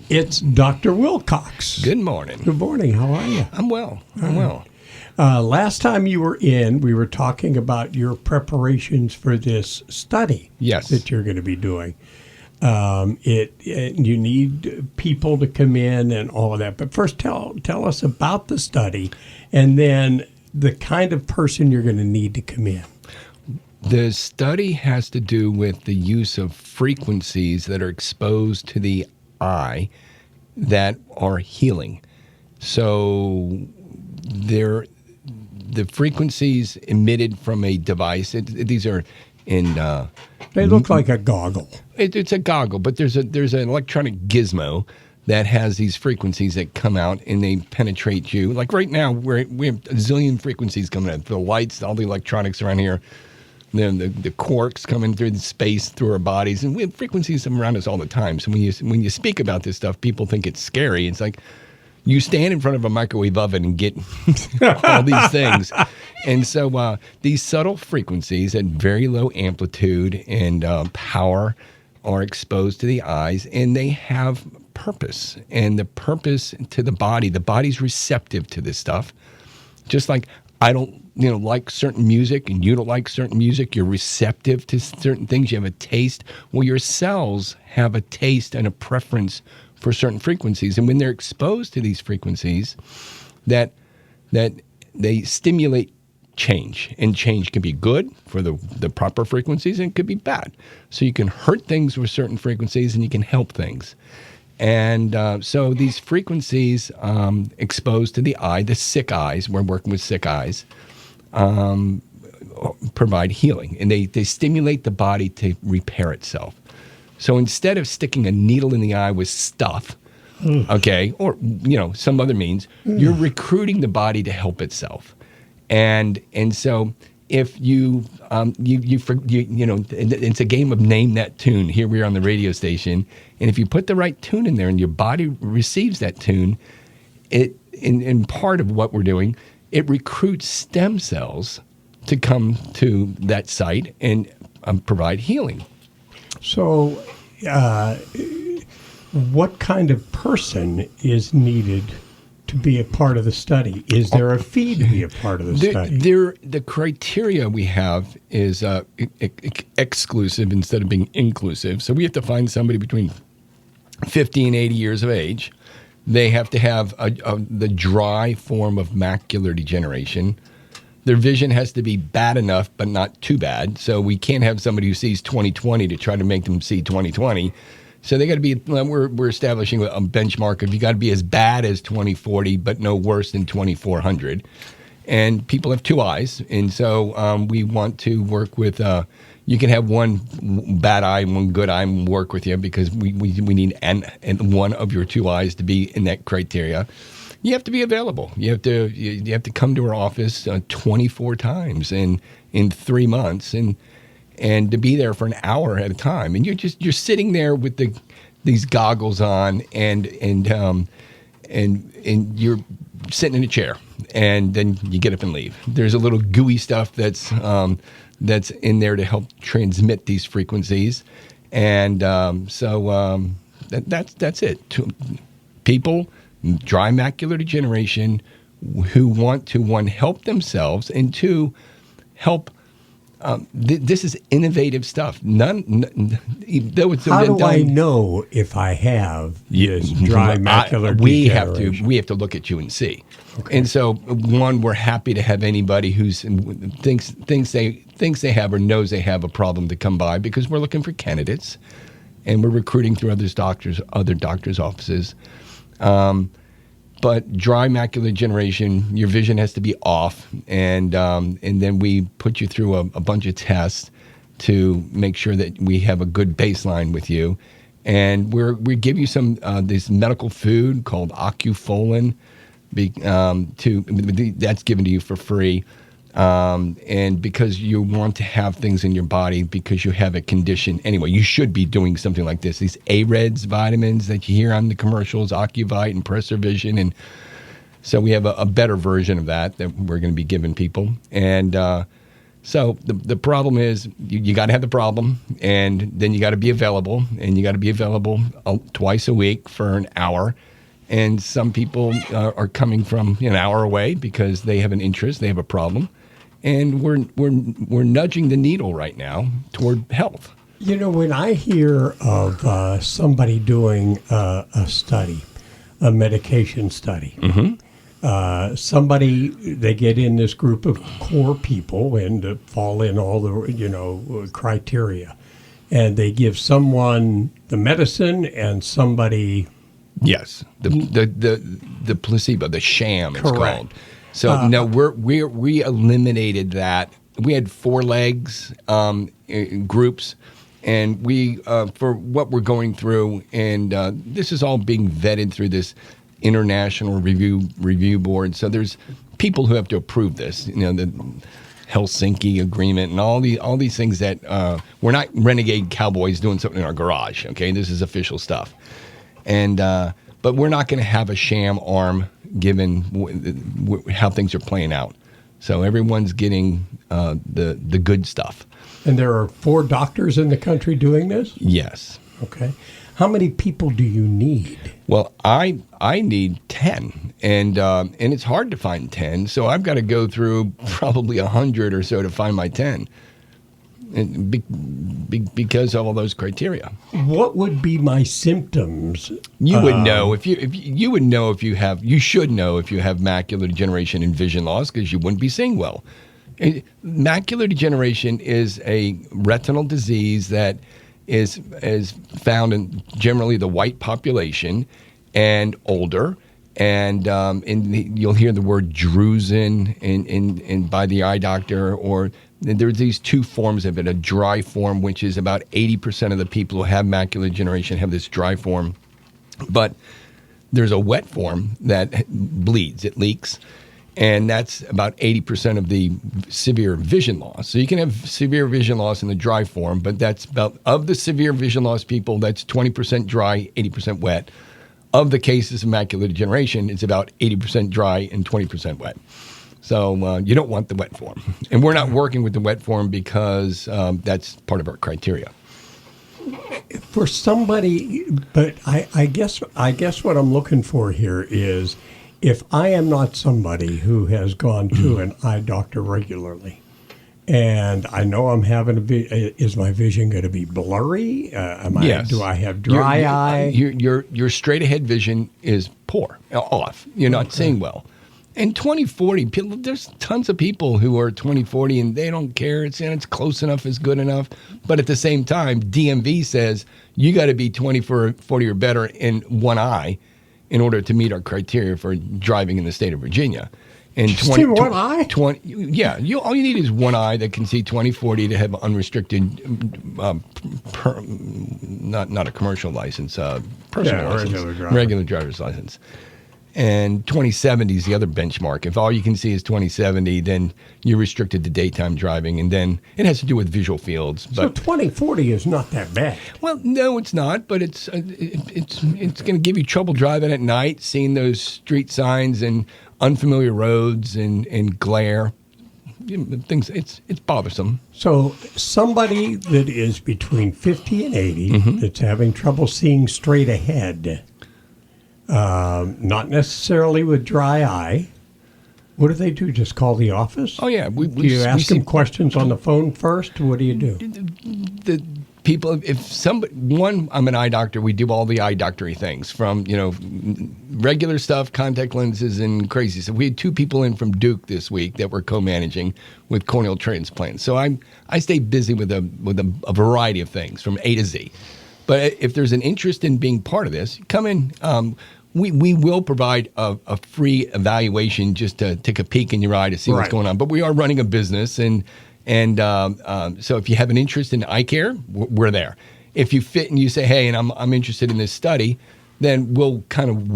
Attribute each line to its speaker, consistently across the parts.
Speaker 1: It's Dr. Wilcox.
Speaker 2: Good morning.
Speaker 1: Good morning. How are you?
Speaker 2: I'm well. Well.
Speaker 1: Last time you were in, we were talking about your preparations for this study.
Speaker 2: Yes.
Speaker 1: That you're going to be doing. You need people to come in and all of that. But first, tell us about the study, and then the kind of person you're going to need to come in.
Speaker 2: The study has to do with the use of frequencies that are exposed to the eye that are healing. So the frequencies emitted from a device, these are in...
Speaker 1: they look like a goggle.
Speaker 2: It's a goggle, but there's an electronic gizmo that has these frequencies that come out and they penetrate you. Like right now, we have a zillion frequencies coming out. The lights, all the electronics around here, the quarks coming through the space, through our bodies, and we have frequencies around us all the time. So when you speak about this stuff, people think it's scary. It's like you stand in front of a microwave oven and get all these things. And so these subtle frequencies at very low amplitude and power are exposed to the eyes, and they have purpose. And the purpose to the body's receptive to this stuff. Just like I don't like certain music and you don't like certain music, you're receptive to certain things, you have a taste. Well, your cells have a taste and a preference for certain frequencies. And when they're exposed to these frequencies, that they stimulate change. And change can be good for the proper frequencies, and it could be bad. So you can hurt things with certain frequencies and you can help things. And so these frequencies exposed to the eye, the sick eyes, we're working with sick eyes, provide healing. And they stimulate the body to repair itself. So instead of sticking a needle in the eye with stuff, okay, or some other means, you're recruiting the body to help itself. And so if it's a game of name that tune. Here we are on the radio station, and if you put the right tune in there and your body receives that tune, in part of what we're doing, it recruits stem cells to come to that site and provide healing.
Speaker 1: So, what kind of person is needed to be a part of the study? Is there a fee to be a part of the study?
Speaker 2: The criteria we have is exclusive instead of being inclusive. So we have to find somebody between 50 and 80 years of age. They have to have the dry form of macular degeneration. Their vision has to be bad enough, but not too bad. So we can't have somebody who sees 20/20 to try to make them see 20/20. So they got to be. We're establishing a benchmark of you got to be as bad as 20/40, but no worse than 20/400. And people have two eyes, and so we want to work with. You can have one bad eye, one good eye, and work with you because we need and one of your two eyes to be in that criteria. You have to be available. You have to come to our office 24 times in 3 months, and to be there for an hour at a time. And you're sitting there with these goggles on, and you're sitting in a chair, and then you get up and leave. There's a little gooey stuff that's in there to help transmit these frequencies, and that's it. People. Dry macular degeneration who want to, one, help themselves, and two, help. This is innovative stuff. Though it's
Speaker 1: How do I know if I have this dry macular degeneration?
Speaker 2: We have to look at you and see. Okay. And so, one, we're happy to have anybody who thinks they have or knows they have a problem to come by, because we're looking for candidates, and we're recruiting through other doctors' offices. But dry macular degeneration, your vision has to be off, and then we put you through a bunch of tests to make sure that we have a good baseline with you, and we give you some this medical food called Ocufolin, that's given to you for free. And because you want to have things in your body because you have a condition. Anyway, you should be doing something like this. These AREDS vitamins that you hear on the commercials, Ocuvite and Preservision. And so we have a better version of that we're going to be giving people. And So the problem is you got to have the problem, and then you got to be available, and you got to be available twice a week for an hour. And some people are coming from an hour away because they have an interest, they have a problem, and we're nudging the needle right now toward health.
Speaker 1: When I hear of somebody doing a study, a medication study, they get in this group of core people and fall in all the criteria, and they give someone the medicine and somebody.
Speaker 2: Yes, the placebo, the sham, it's
Speaker 1: Correct.
Speaker 2: called. So no, we eliminated that. We had 4 legs groups, and we for what we're going through, and this is all being vetted through this international review board. So there's people who have to approve this. The Helsinki Agreement and all these things that we're not renegade cowboys doing something in our garage. Okay, this is official stuff. And but we're not going to have a sham arm given how things are playing out. So everyone's getting the good stuff.
Speaker 1: And there are 4 doctors in the country doing this?
Speaker 2: Yes.
Speaker 1: Okay. How many people do you need?
Speaker 2: Well, I need 10, and it's hard to find 10. So I've got to go through probably 100 or so to find my 10. And because of all those criteria.
Speaker 1: What would be my symptoms?
Speaker 2: You would know if you would know if you have. You should know if you have macular degeneration and vision loss, because you wouldn't be seeing well. Macular degeneration is a retinal disease that is found in generally the white population and older. And you'll hear the word drusen in by the eye doctor, or there's these 2 forms of it. A dry form, which is about 80% of the people who have macular degeneration have this dry form. But there's a wet form that bleeds, it leaks, and that's about 80% of the severe vision loss. So you can have severe vision loss in the dry form, but that's about, of the severe vision loss people, that's 20% dry, 80% wet. Of the cases of macular degeneration, it's about 80% dry and 20% wet. So you don't want the wet form. And we're not working with the wet form because that's part of our criteria.
Speaker 1: For somebody, but I guess what I'm looking for here is, if I am not somebody who has gone to an eye doctor regularly, and I know I'm having is my vision going to be blurry?
Speaker 2: Yes.
Speaker 1: Do I have dry eye?
Speaker 2: Your straight ahead vision is poor, off. You're not seeing well. In 2040, there's tons of people who are 2040 and they don't care. It's close enough, it's good enough. But at the same time, DMV says you got to be 20/40 or better in one eye in order to meet our criteria for driving in the state of Virginia. And
Speaker 1: Just in one eye?
Speaker 2: 20, yeah, all you need is one eye that can see 20/40 to have unrestricted, not a commercial license, personal license, regular driver's license. And 2070 is the other benchmark. If all you can see is 2070, then you're restricted to daytime driving, and then it has to do with visual fields. But,
Speaker 1: so 2040 is not that bad.
Speaker 2: Well, no, it's not. But it's going to give you trouble driving at night, seeing those street signs and unfamiliar roads and glare. Things. It's bothersome.
Speaker 1: So somebody that is between 50 and 80 that's having trouble seeing straight ahead. Not necessarily with dry eye. What do they do? Just call the office?
Speaker 2: Oh, yeah.
Speaker 1: Do you ask them questions on the phone first? What do you do?
Speaker 2: The people, I'm an eye doctor. We do all the eye doctory things, from, regular stuff, contact lenses, and crazy stuff. We had 2 people in from Duke this week that were co-managing with corneal transplants. So I stay busy with a variety of things from A to Z. But if there's an interest in being part of this, come in. We will provide a free evaluation just to take a peek in your eye to see what's going on. But we are running a business, and so if you have an interest in eye care, we're there. If you fit and you say, hey, and I'm interested in this study, then we'll kind of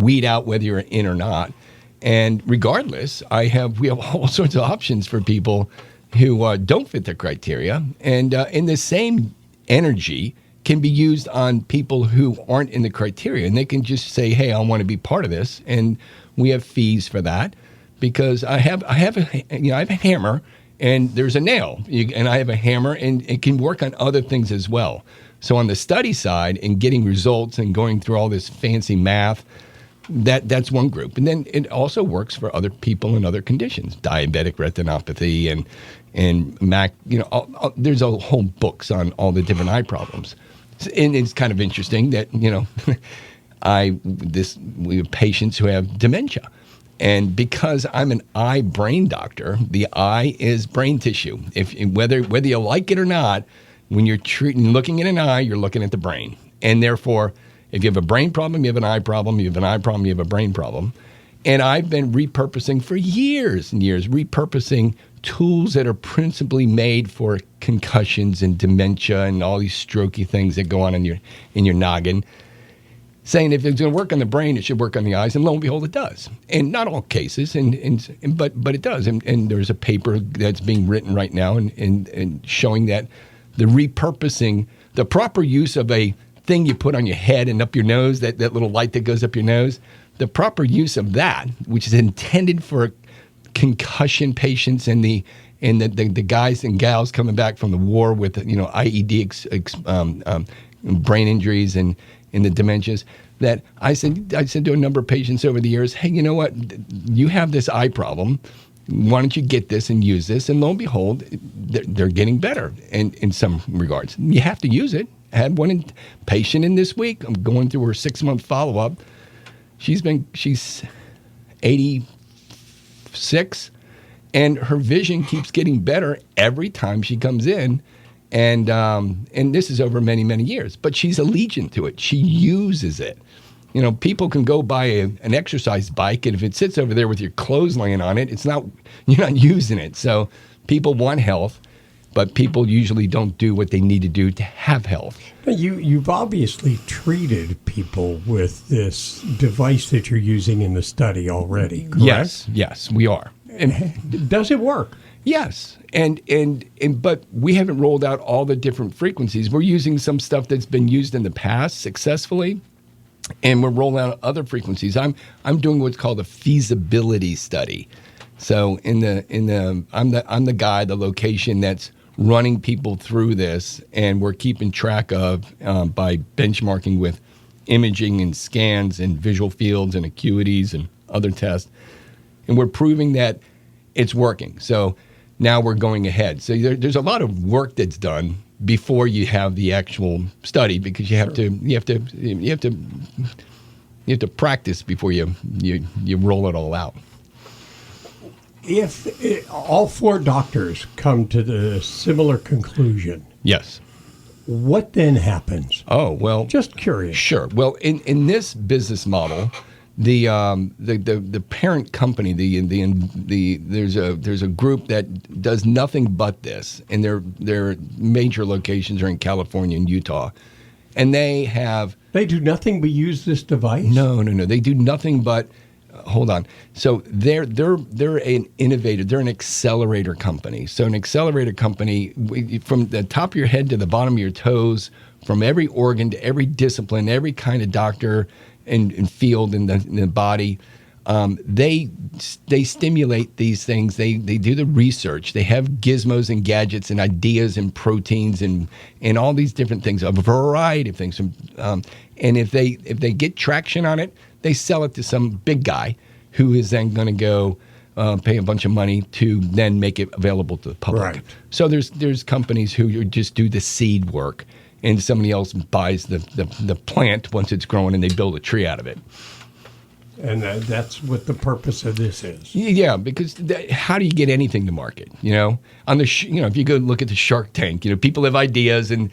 Speaker 2: weed out whether you're in or not. And regardless, we have all sorts of options for people who don't fit the criteria, and in the same energy can be used on people who aren't in the criteria, and they can just say, hey, I want to be part of this, and we have fees for that, because I have a hammer, and there's a nail, and I have a hammer, and it can work on other things as well. So on the study side and getting results and going through all this fancy math, that's one group. And then it also works for other people in other conditions, diabetic retinopathy and there's a whole books on all the different eye problems. And it's kind of interesting that, we have patients who have dementia. And because I'm an eye brain doctor, the eye is brain tissue. Whether you like it or not, when you're looking at an eye, you're looking at the brain. And therefore, if you have a brain problem, you have an eye problem. You have an eye problem, you have a brain problem. And I've been repurposing for years and years, repurposing tools that are principally made for concussions and dementia and all these strokey things that go on in your noggin, saying if it's going to work on the brain, it should work on the eyes, and lo and behold, it does. And not all cases, but it does. And there's a paper that's being written right now and showing that the repurposing, the proper use of a thing you put on your head and up your nose, that little light that goes up your nose, the proper use of that, which is intended for concussion patients and the guys and gals coming back from the war with IED brain injuries and the dementias, that I said to a number of patients over the years, hey, you know what? You have this eye problem. Why don't you get this and use this? And lo and behold, they're getting better in some regards. You have to use it. I had one patient in this week. I'm going through her 6-month follow-up. She's 86, and her vision keeps getting better every time she comes in. And this is over many, many years. But she's allegiant to it. She uses it. People can go buy an exercise bike, and if it sits over there with your clothes laying on it, you're not using it. So people want health, but people usually don't do what they need to do to have health.
Speaker 1: You've obviously treated people with this device that you're using in the study already, correct?
Speaker 2: Yes, we are.
Speaker 1: And does it work?
Speaker 2: Yes, but we haven't rolled out all the different frequencies. We're using some stuff that's been used in the past successfully, and we're rolling out other frequencies. I'm doing what's called a feasibility study. So I'm the guy, the location that's running people through this, and we're keeping track of by benchmarking with imaging and scans and visual fields and acuities and other tests, and we're proving that it's working. So now we're going ahead. So there's a lot of work that's done before you have the actual study, because you have to practice before you roll it all out.
Speaker 1: If all 4 doctors come to the similar conclusion,
Speaker 2: yes,
Speaker 1: what then happens?
Speaker 2: Oh, well,
Speaker 1: just curious.
Speaker 2: Sure. Well, in this business model, the parent company, there's a group that does nothing but this, and their major locations are in California and Utah, and they
Speaker 1: do nothing but use this device.
Speaker 2: No, they do nothing but. Hold on. So they're an innovator. They're an accelerator company. So an accelerator company, from the top of your head to the bottom of your toes, from every organ to every discipline, every kind of doctor and field in the body, they stimulate these things. They do the research. They have gizmos and gadgets and ideas and proteins and all these different things, a variety of things. And if they get traction on it, they sell it to some big guy who is then going to go pay a bunch of money to then make it available to the public.
Speaker 1: Right.
Speaker 2: So there's companies who just do the seed work, and somebody else buys the plant once it's grown, and they build a tree out of it.
Speaker 1: And that's what the purpose of this is.
Speaker 2: Yeah, because how do you get anything to market? On the if you go look at the Shark Tank, people have ideas, and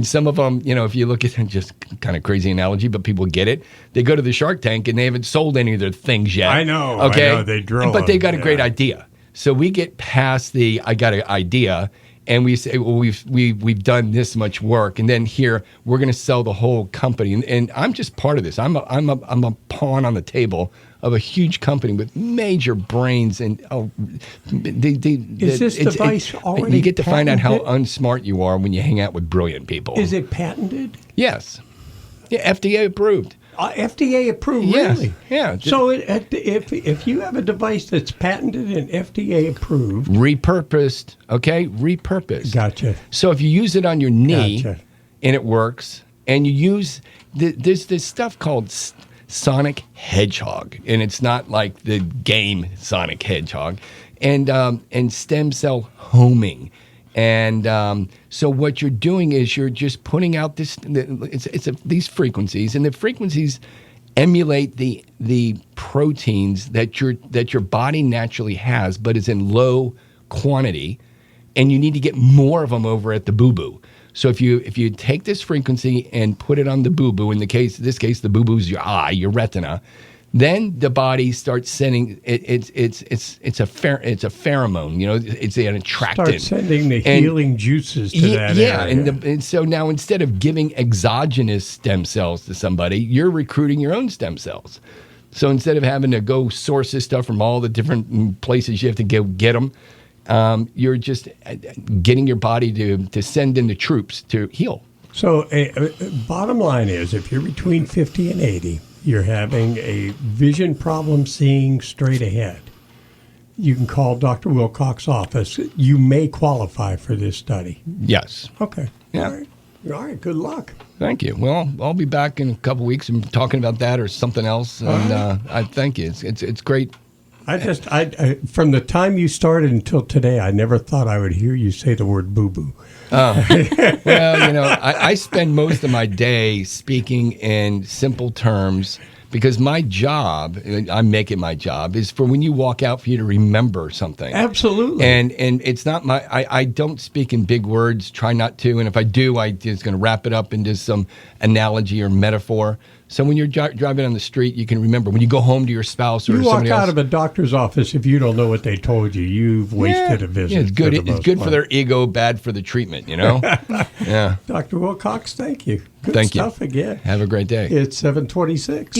Speaker 2: some of them, if you look at just kind of crazy analogy, but people get it. They go to the Shark Tank and they haven't sold any of their things yet.
Speaker 1: I know.
Speaker 2: Okay,
Speaker 1: I know, they drill
Speaker 2: but they got a
Speaker 1: them,
Speaker 2: great idea. So we get past the I got an idea. And we say, well, we've done this much work, and then here we're going to sell the whole company. And I'm just part of this. I'm a pawn on the table of a huge company with major brains. And
Speaker 1: is this device already?
Speaker 2: You get to find out how
Speaker 1: patented?
Speaker 2: unsmart you are when you hang out with brilliant people.
Speaker 1: Is it patented?
Speaker 2: Yes. Yeah, FDA approved.
Speaker 1: FDA approved,
Speaker 2: Yes.
Speaker 1: really?
Speaker 2: Yeah.
Speaker 1: So if you have a device that's patented and FDA approved,
Speaker 2: Repurposed, okay? Repurposed.
Speaker 1: gotcha.
Speaker 2: So if you use it on your knee
Speaker 1: Gotcha.
Speaker 2: and it works, and you use, there's this stuff called Sonic Hedgehog, and it's not like the game Sonic Hedgehog, and stem cell homing. And so what you're doing is you're just putting out these frequencies, and the frequencies emulate the proteins that your body naturally has, but is in low quantity, and you need to get more of them over at the boo-boo. So if you take this frequency and put it on the boo-boo, in this case the boo-boo is your eye, your retina, then the body starts sending it's a pheromone, you know, it's an attractant.
Speaker 1: Start sending the healing juices to that area.
Speaker 2: And so now instead of giving exogenous stem cells to somebody, you're recruiting your own stem cells. So instead of having to go source this stuff from all the different places you have to go get them, you're just getting your body to send in the troops to heal.
Speaker 1: So bottom line is, if you're between 50 and 80, you're having a vision problem seeing straight ahead, you can call Dr. Wilcox's office. You may qualify for this study.
Speaker 2: Yes.
Speaker 1: Okay.
Speaker 2: Yeah.
Speaker 1: All right. Good luck.
Speaker 2: Thank you. Well, I'll be back in a couple of weeks and talking about that or something else. And I thank you. It's great.
Speaker 1: I from the time you started until today, I never thought I would hear you say the word boo-boo.
Speaker 2: Oh, well, you know, I spend most of my day speaking in simple terms because my job, I make it my job, is for when you walk out for you to remember something.
Speaker 1: Absolutely.
Speaker 2: And it's not I don't speak in big words, try not to. And if I do, I just going to wrap it up into some analogy or metaphor. So when you're driving on the street, you can remember. When you go home to your spouse or
Speaker 1: you
Speaker 2: somebody
Speaker 1: walk
Speaker 2: else.
Speaker 1: out of a doctor's office, if you don't know what they told you, you've wasted a visit.
Speaker 2: Yeah, it's good.
Speaker 1: For the
Speaker 2: It's good
Speaker 1: most
Speaker 2: for their ego, bad for the treatment, you know? Yeah.
Speaker 1: Dr. Wilcox, thank you. Good
Speaker 2: Thank you.
Speaker 1: stuff again.
Speaker 2: Have a great day.
Speaker 1: It's 7:26.